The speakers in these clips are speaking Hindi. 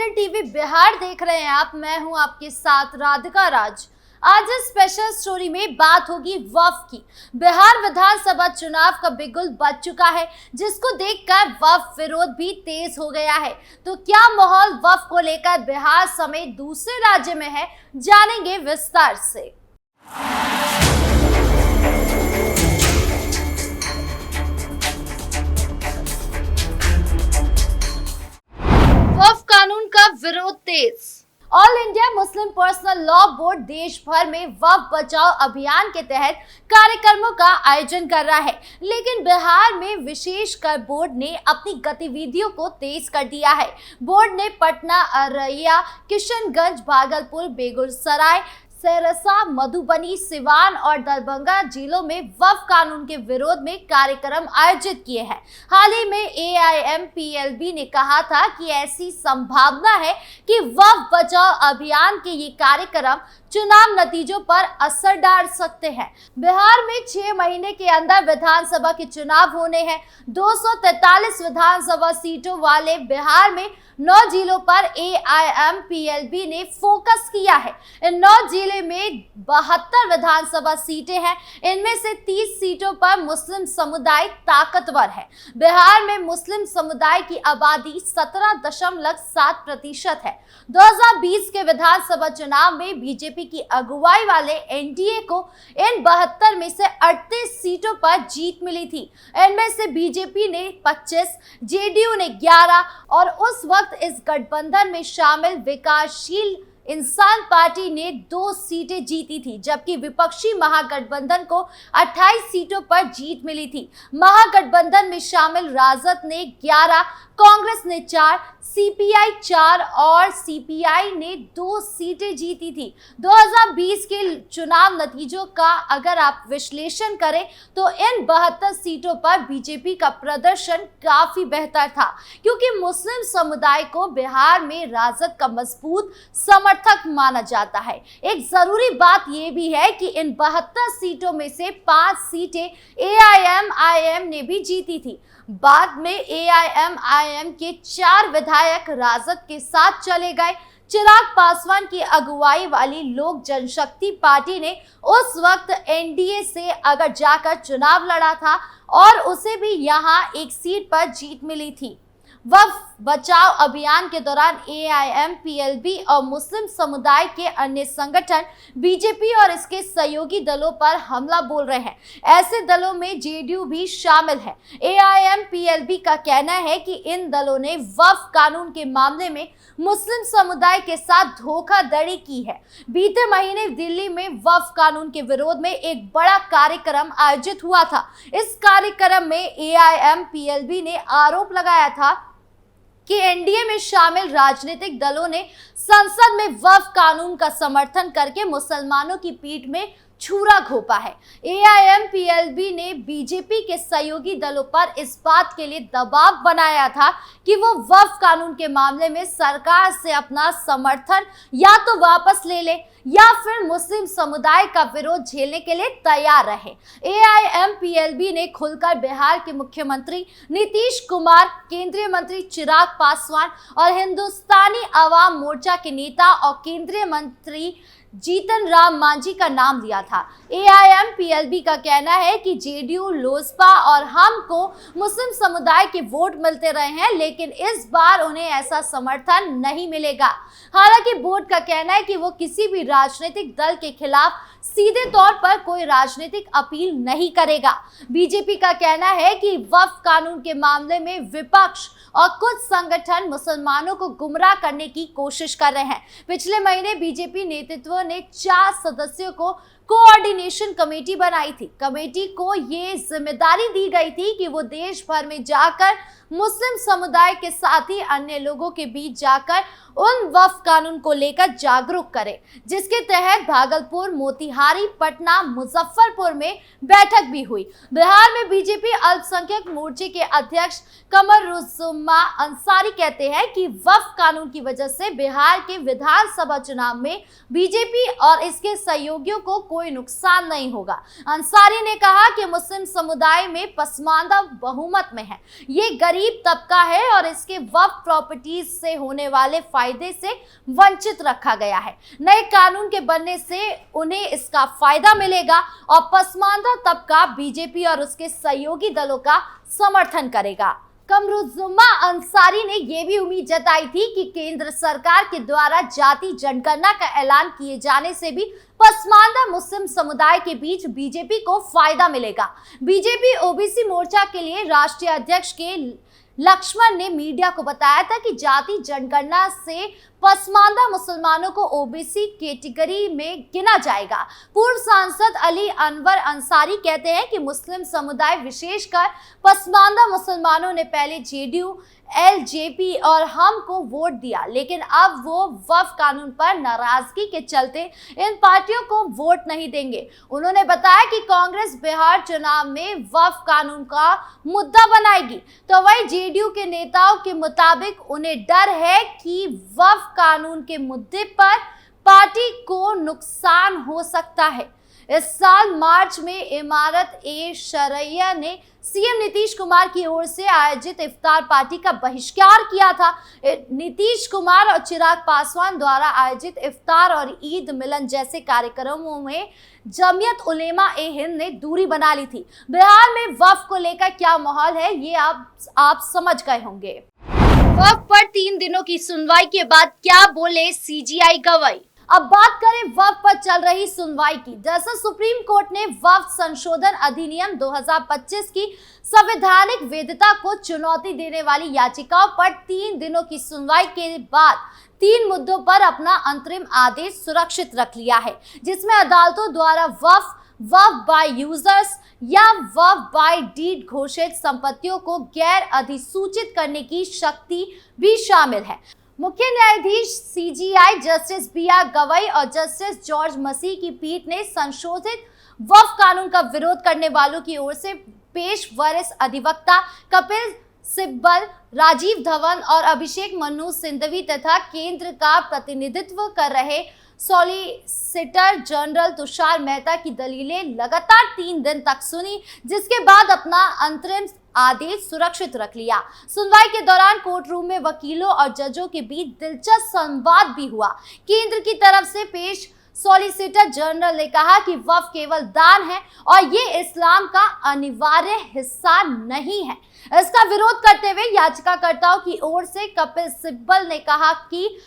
कैपिटल टीवी बिहार देख रहे हैं आप। मैं हूं आपके साथ राधिका राज। आज इस स्पेशल स्टोरी में बात होगी वक्फ की। बिहार विधानसभा चुनाव का बिगुल बज चुका है, जिसको देखकर वक्फ विरोध भी तेज हो गया है। तो क्या माहौल वक्फ को लेकर बिहार समेत दूसरे राज्य में है, जानेंगे विस्तार से। वक्फ कानून का विरोध तेज। All India Muslim Personal Law Board देश भर में वक्फ बचाओ अभियान के तहत कार्यक्रमों का आयोजन कर रहा है, लेकिन बिहार में विशेषकर बोर्ड ने अपनी गतिविधियों को तेज कर दिया है। बोर्ड ने पटना, अररिया, किशनगंज, भागलपुर, बेगूसराय, सहरसा, मधुबनी, सिवान और दरभंगा जिलों में वक्फ कानून के विरोध में कार्यक्रम आयोजित किए हैं। हाल ही में AIMPLB ने कहा था कि ऐसी संभावना है कि वक्फ बचाओ अभियान के ये कार्यक्रम चुनाव नतीजों पर असर डाल सकते हैं। बिहार में 6 महीने के अंदर विधानसभा के चुनाव होने हैं। 243 विधानसभा सीटों वाले बिहार में 9 जिलों पर AIMPLB ने फोकस किया है। इन 9 जिले में 72 विधानसभा सीटें हैं। इनमें से 30 सीटों पर मुस्लिम समुदाय ताकतवर है। बिहार में मुस्लिम समुदाय की आबादी 17.7% है। 2020 के विधानसभा चुनाव में बीजेपी की अगुवाई वाले NDA को इन 72 में से 38 सीटों पर जीत मिली थी। इनमें से बीजेपी ने 25, JDU ने 11 और उस वक्त इस गठबंधन में शामिल विकासशील इंसान पार्टी ने 2 सीटें जीती थी, जबकि विपक्षी महागठबंधन को 28 सीटों पर जीत मिली थी। महागठबंधन में शामिल राजद ने 11, कांग्रेस ने 4, CPI 4 और CPI ने 2 सीटें जीती थी। 2020 के चुनाव नतीजों का अगर आप विश्लेषण करें तो इन 72 सीटों पर बीजेपी का प्रदर्शन काफी बेहतर था, क्योंकि मुस्लिम समुदाय को बिहार में राजद का मजबूत समर्थक माना जाता है। एक जरूरी बात यह भी है कि इन 72 सीटों में से 5 सीटें AIMIM ने भी जीती थी। बाद में AIMIM के 4 विधायक राजद के साथ चले गए। चिराग पासवान की अगुवाई वाली लोक जनशक्ति पार्टी ने उस वक्त NDA से अगर जाकर चुनाव लड़ा था और उसे भी यहां एक सीट पर जीत मिली थी। वक्फ बचाओ अभियान के दौरान AIMPLB और मुस्लिम समुदाय के अन्य संगठन बीजेपी और इसके सहयोगी दलों पर हमला बोल रहे हैं। ऐसे दलों में JDU भी शामिल है। AIMPLB का कहना है कि इन दलों ने वक्फ कानून के मामले में मुस्लिम समुदाय के साथ धोखाधड़ी की है। बीते महीने दिल्ली में वक्फ कानून के विरोध में एक बड़ा कार्यक्रम आयोजित हुआ था। इस कार्यक्रम में AIMPLB ने आरोप लगाया था कि NDA में शामिल राजनीतिक दलों ने संसद में वक्फ कानून का समर्थन करके मुसलमानों की पीठ में छुरा घोंपा है। AIMPLB ने बीजेपी के सहयोगी दलों पर इस बात के लिए दबाव बनाया था कि वो वक्फ कानून के मामले में सरकार से अपना समर्थन या तो वापस ले ले या फिर मुस्लिम समुदाय का विरोध झेलने के लिए तैयार रहे। AIMPLB ने खुलकर बिहार के मुख्यमंत्री नीतीश कुमार, केंद्रीय मंत्री चिराग पासवान और हिंदुस्तानी आवाम मोर्चा के नेता और केंद्रीय मंत्री जीतन राम मांझी का नाम लिया था। AIMPLB का कहना है कि JDU, लोजपा और हम को मुस्लिम समुदाय के वोट मिलते रहे हैं, लेकिन इस बार उन्हें ऐसा समर्थन नहीं मिलेगा। हालांकि बोर्ड का कहना है कि वो किसी भी राजनीतिक दल के खिलाफ सीधे तौर पर कोई राजनीतिक अपील नहीं करेगा। बीजेपी का कहना है कि वक्फ कानून के मामले में विपक्ष और कुछ संगठन मुसलमानों को गुमराह करने की कोशिश कर रहे हैं। पिछले महीने बीजेपी नेतृत्व ने 4 सदस्यों को कोऑर्डिनेशन कमेटी बनाई थी। कमेटी को ये जिम्मेदारी दी गई थी कि वो देश भर में जाकर मुस्लिम समुदाय के साथ ही अन्य लोगों के बीच जाकर उन वक्फ कानून को लेकर जागरूक करे, जिसके तहत भागलपुर, मोतिहारी, पटना, मुजफ्फरपुर में बैठक भी हुई। बिहार में बीजेपी अल्पसंख्यक मोर्चे के अध्यक्ष कमरुज्जमा अंसारी कहते हैं कि वक्फ कानून की वजह से बिहार के विधानसभा चुनाव में बीजेपी और इसके सहयोगियों को कोई नुकसान नहीं होगा। अंसारी ने कहा कि मुस्लिम समुदाय में पसमानदा बहुमत में है। ये गरीब गरीब तबका है और इसके वक्फ प्रॉपर्टीज से होने वाले फायदे से वंचित रखा गया है। नए कानून के बनने से उन्हें इसका फायदा मिलेगा और पसमानदा तबका बीजेपी और उसके सहयोगी दलों का समर्थन करेगा। कमरुज़्ज़मा अंसारी ने यह भी उम्मीद जताई थी कि केंद्र सरकार के द्वारा जाति जनगणना का ऐलान किए जाने से भी पसमानदा मुस्लिम समुदाय के बीच बीजेपी को फायदा मिलेगा। बीजेपी ओबीसी मोर्चा के लिए राष्ट्रीय अध्यक्ष के लक्ष्मण ने मीडिया को बताया था कि जाति जनगणना से पसमानदा मुसलमानों को ओबीसी कैटेगरी में गिना जाएगा। पूर्व सांसद अली अनवर अंसारी कहते हैं कि मुस्लिम समुदाय विशेषकर पसमानदा मुसलमानों ने पहले जेडीयू, एलजेपी और हम को वोट दिया, लेकिन अब वो वक्फ कानून पर नाराजगी के चलते इन पार्टियों को वोट नहीं देंगे। उन्होंने बताया कि कांग्रेस बिहार चुनाव में वक्फ कानून का मुद्दा बनाएगी, तो वही जेडीयू के नेताओं के मुताबिक उन्हें डर है कि वक्फ कानून के मुद्दे पर पार्टी को नुकसान हो सकता है। इस साल मार्च में इमारत-ए-शरिया ने सीएम नीतीश कुमार की ओर से आयोजित इफ्तार पार्टी का बहिष्कार किया था। नीतीश कुमार और चिराग पासवान द्वारा आयोजित इफ्तार और ईद मिलन जैसे कार्यक्रमों में जमीयत उलेमा-ए-हिंद ने दूरी बना ली थी। बिहार में वक्फ को लेकर क्या माहौल है, ये आप समझ गए होंगे। वक्फ पर 3 दिनों की सुनवाई के बाद क्या बोले सीजेआई गवाही। अब बात करें वक्फ पर चल रही सुनवाई की। दरअसल सुप्रीम कोर्ट ने वक्फ संशोधन अधिनियम 2025 की संवैधानिक वैधता को चुनौती देने वाली याचिकाओं पर 3 दिनों की सुनवाई के बाद 3 मुद्दों पर अपना अंतरिम आदेश सुरक्षित रख लिया है, जिसमें अदालतों द्वारा वक्फ बाय यूजर्स या वक्फ बाय डीड घोषित संपत्तियों को गैर अधिसूचित करने की शक्ति भी शामिल है। मुख्य न्यायाधीश सीजेआई जस्टिस बी.आर. गवई और जस्टिस जॉर्ज मसीह की पीठ ने संशोधित वक्फ कानून का विरोध करने वालों की ओर से पेश वरिष्ठ अधिवक्ता कपिल सिब्बल, राजीव धवन और अभिषेक मनु सिंघवी तथा केंद्र का प्रतिनिधित्व कर रहे सॉलिसिटर जनरल तुषार मेहता की दलीलें लगातार 3 दिन तक सुनी, जिसके बाद अपना अंतरिम आदेश सुरक्षित रख लिया। सुनवाई के दौरान कोर्ट रूम में वकीलों और जजों के बीच दिलचस्प संवाद भी हुआ। केंद्र की तरफ से पेश सॉलिसिटर जनरल ने कहा कि वक्फ केवल दान है और ये इस्लाम का अनिवार्य हिस्सा नहीं है। इसका विरोध करते हुए याचिकाकर्ताओं की ओर से कपिल सिब्बल ने कहा कि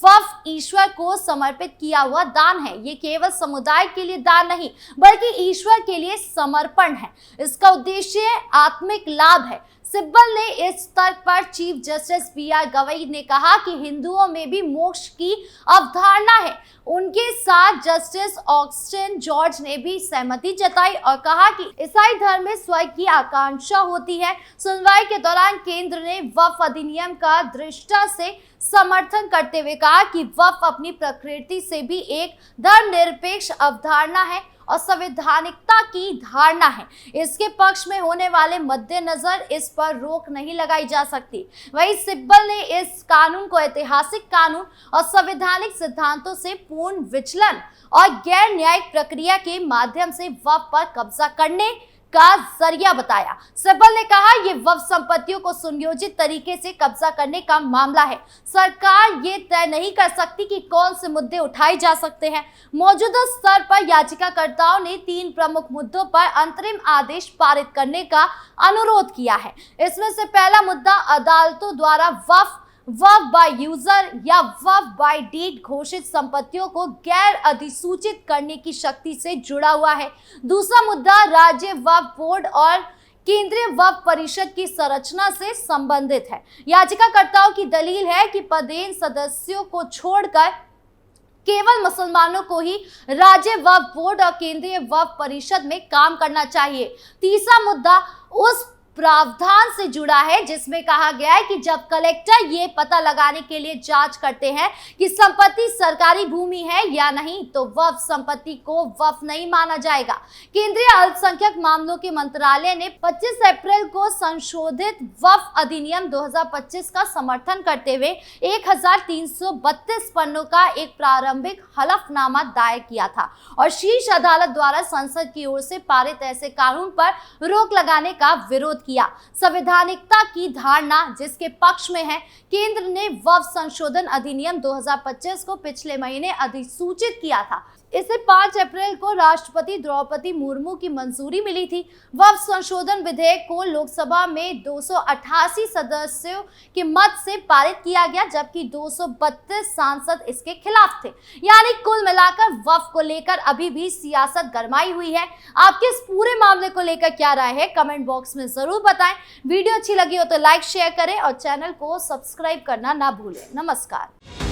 वक्फ ईश्वर को समर्पित किया हुआ दान है। ये केवल समुदाय के लिए दान नहीं, बल्कि ईश्वर के लिए समर्पण है। इसका उद्देश्य आत्मिक लाभ है। सिब्बल ने इस तर्क पर चीफ जस्टिस बी.आर. गवई ने कहा कि हिंदुओं में भी मोक्ष की अवधारणा है। उनके साथ जस्टिस ऑगस्टिन जॉर्ज ने भी सहमति जताई और कहा कि ईसाई धर्म में स्वर्ग की आकांक्षा होती है। सुनवाई के दौरान केंद्र ने वक्फ अधिनियम का दृष्टा से समर्थन करते हुए कहा कि वक्फ अपनी प्रकृति से भी एक धर्मनिरपेक्ष अवधारणा है और संवैधानिकता की धारणा है। इसके पक्ष में होने वाले मद्देनजर इस पर रोक नहीं लगाई जा सकती। वहीं सिब्बल ने इस कानून को ऐतिहासिक कानून और संवैधानिक सिद्धांतों से पूर्ण विचलन और गैर न्यायिक प्रक्रिया के माध्यम से वक्फ पर कब्जा करने का जरिया बताया। सिब्बल ने कहा यह वक्फ संपत्तियों को सुनियोजित तरीके से कब्जा करने का मामला है। सरकार ये तय नहीं कर सकती कि कौन से मुद्दे उठाए जा सकते हैं। मौजूदा स्तर पर याचिकाकर्ताओं ने 3 प्रमुख मुद्दों पर अंतरिम आदेश पारित करने का अनुरोध किया है। इसमें से पहला मुद्दा अदालतों द्वारा वक्फ बाय यूजर या वक्फ बाय डीड घोषित संपत्तियों को गैर अधिसूचित करने की शक्ति से जुड़ा हुआ है। दूसरा मुद्दा राज्य वक्फ बोर्ड और केंद्रीय वक्फ परिषद की संरचना से संबंधित है। याचिकाकर्ताओं की दलील है कि पदेन सदस्यों को छोड़कर केवल मुसलमानों को ही राज्य वक्फ बोर्ड और केंद्रीय वक्फ परिषद में काम करना चाहिए। तीसरा मुद्दा उस प्रावधान से जुड़ा है जिसमें कहा गया है कि जब कलेक्टर ये पता लगाने के लिए जांच करते हैं कि संपत्ति सरकारी भूमि है या नहीं, तो वक्फ संपत्ति को वक्फ नहीं माना जाएगा। केंद्रीय अल्पसंख्यक मामलों के मंत्रालय ने 25 अप्रैल को संशोधित वक्फ अधिनियम 2025 का समर्थन करते हुए 1332 पन्नों का एक प्रारंभिक हलफनामा दायर किया था और शीर्ष अदालत द्वारा संसद की ओर से पारित ऐसे कानून पर रोक लगाने का विरोध किया। संवैधानिकता की धारणा जिसके पक्ष में है, केंद्र ने वक्फ संशोधन अधिनियम 2025 को पिछले महीने अधिसूचित किया था। इसे 5 अप्रैल को राष्ट्रपति द्रौपदी मुर्मू की मंजूरी मिली थी। वक्फ संशोधन विधेयक को लोकसभा में 288 सदस्यों के मत से पारित किया गया, जबकि 232 सांसद इसके खिलाफ थे। यानी कुल मिलाकर वक्फ को लेकर अभी भी सियासत गरमाई हुई है। आपके इस पूरे मामले को लेकर क्या राय है, कमेंट बॉक्स में जरूर बताएं। वीडियो अच्छी लगी हो तो लाइक शेयर करें और चैनल को सब्सक्राइब करना ना भूलें। नमस्कार।